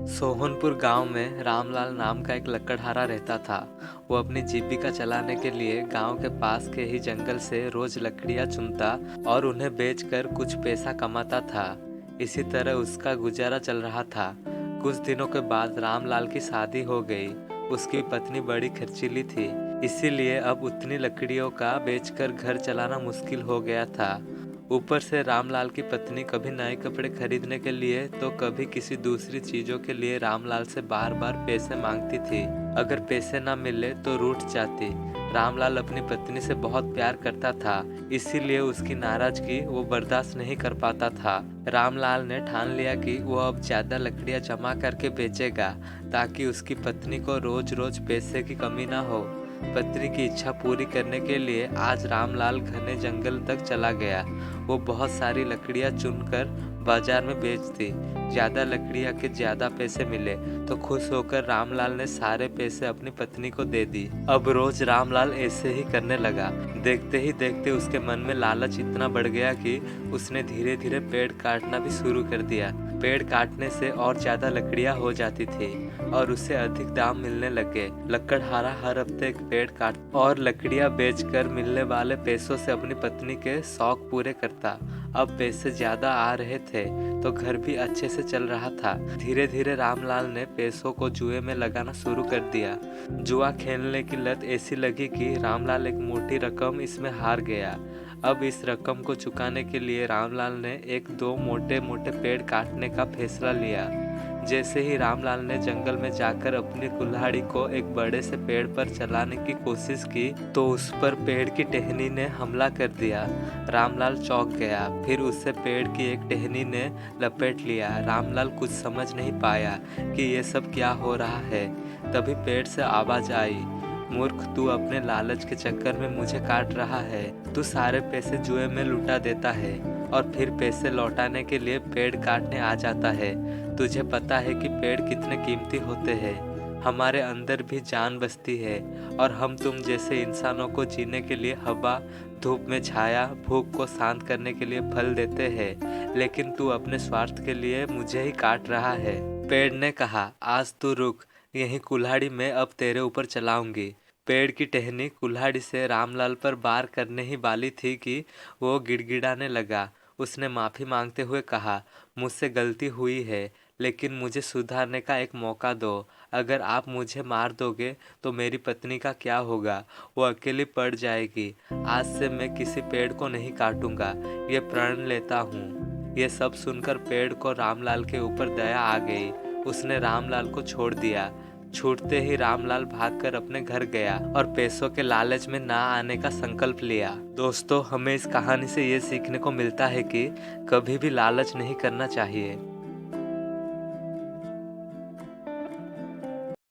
सोहनपुर गांव में रामलाल नाम का एक लकड़हारा रहता था। वो अपनी जीविका चलाने के लिए गांव के पास के ही जंगल से रोज लकड़ियां चुनता और उन्हें बेचकर कुछ पैसा कमाता था। इसी तरह उसका गुजारा चल रहा था। कुछ दिनों के बाद रामलाल की शादी हो गई। उसकी पत्नी बड़ी खर्चीली थी, इसीलिए अब उतनी लकड़ियों का बेचकर घर चलाना मुश्किल हो गया था। ऊपर से रामलाल की पत्नी कभी नए कपड़े खरीदने के लिए तो कभी किसी दूसरी चीजों के लिए रामलाल से बार बार पैसे मांगती थी। अगर पैसे ना मिले तो रूठ जाती। रामलाल अपनी पत्नी से बहुत प्यार करता था, इसीलिए उसकी नाराजगी वो बर्दाश्त नहीं कर पाता था। रामलाल ने ठान लिया कि वो अब ज्यादा लकड़ियां जमा करके बेचेगा, ताकि उसकी पत्नी को रोज रोज पैसे की कमी ना हो। पत्नी की इच्छा पूरी करने के लिए आज रामलाल घने जंगल तक चला गया। वो बहुत सारी लकड़ियां चुनकर बाजार में बेच दी। ज्यादा लकड़ियां के ज्यादा पैसे मिले तो खुश होकर रामलाल ने सारे पैसे अपनी पत्नी को दे दी। अब रोज रामलाल ऐसे ही करने लगा। देखते ही देखते उसके मन में लालच इतना बढ़ गया कि उसने धीरे धीरे पेड़ काटना भी शुरू कर दिया। पेड़ काटने से और ज्यादा लकड़ियां हो जाती थी और उसे अधिक दाम मिलने लगे। लकड़हारा हर हफ्ते एक पेड़ काट और लकड़ियां बेचकर मिलने वाले पैसों से अपनी पत्नी के शौक पूरे करता। अब पैसे ज्यादा आ रहे थे तो घर भी अच्छे से चल रहा था। धीरे धीरे रामलाल ने पैसों को जुए में लगाना शुरू कर दिया। जुआ खेलने की लत ऐसी लगी कि रामलाल एक मोटी रकम इसमें हार गया। अब इस रकम को चुकाने के लिए रामलाल ने एक दो मोटे मोटे पेड़ काटने का फैसला लिया। जैसे ही रामलाल ने जंगल में जाकर अपनी कुल्हाड़ी को एक बड़े से पेड़ पर चलाने की कोशिश की तो उस पर पेड़ की टहनी ने हमला कर दिया। रामलाल चौंक गया, फिर उससे पेड़ की एक टहनी ने लपेट लिया। रामलाल कुछ समझ नहीं पाया कि ये सब क्या हो रहा है। तभी पेड़ से आवाज आई, मूर्ख, तू अपने लालच के चक्कर में मुझे काट रहा है। तू सारे पैसे जुए में लुटा देता है और फिर पैसे लौटाने के लिए पेड़ काटने आ जाता है। तुझे पता है कि पेड़ कितने कीमती होते हैं। हमारे अंदर भी जान बसती है और हम तुम जैसे इंसानों को जीने के लिए हवा, धूप में छाया, भूख को शांत करने के लिए फल देते हैं, लेकिन तू अपने स्वार्थ के लिए मुझे ही काट रहा है। पेड़ ने कहा, आज तू रुक, यही कुल्हाड़ी मैं अब तेरे ऊपर चलाऊंगी। पेड़ की टहनी कुल्हाड़ी से रामलाल पर वार करने ही वाली थी कि वो गिड़गिड़ाने लगा। उसने माफी मांगते हुए कहा, मुझसे गलती हुई है, लेकिन मुझे सुधारने का एक मौका दो। अगर आप मुझे मार दोगे तो मेरी पत्नी का क्या होगा? वो अकेली पड़ जाएगी। आज से मैं किसी पेड़ को नहीं काटूंगा, ये प्रण लेता हूँ। ये सब सुनकर पेड़ को रामलाल के ऊपर दया आ गई। उसने रामलाल को छोड़ दिया। छूटते ही रामलाल भागकर अपने घर गया और पैसों के लालच में ना आने का संकल्प लिया। दोस्तों, हमें इस कहानी से ये सीखने को मिलता है कि कभी भी लालच नहीं करना चाहिए।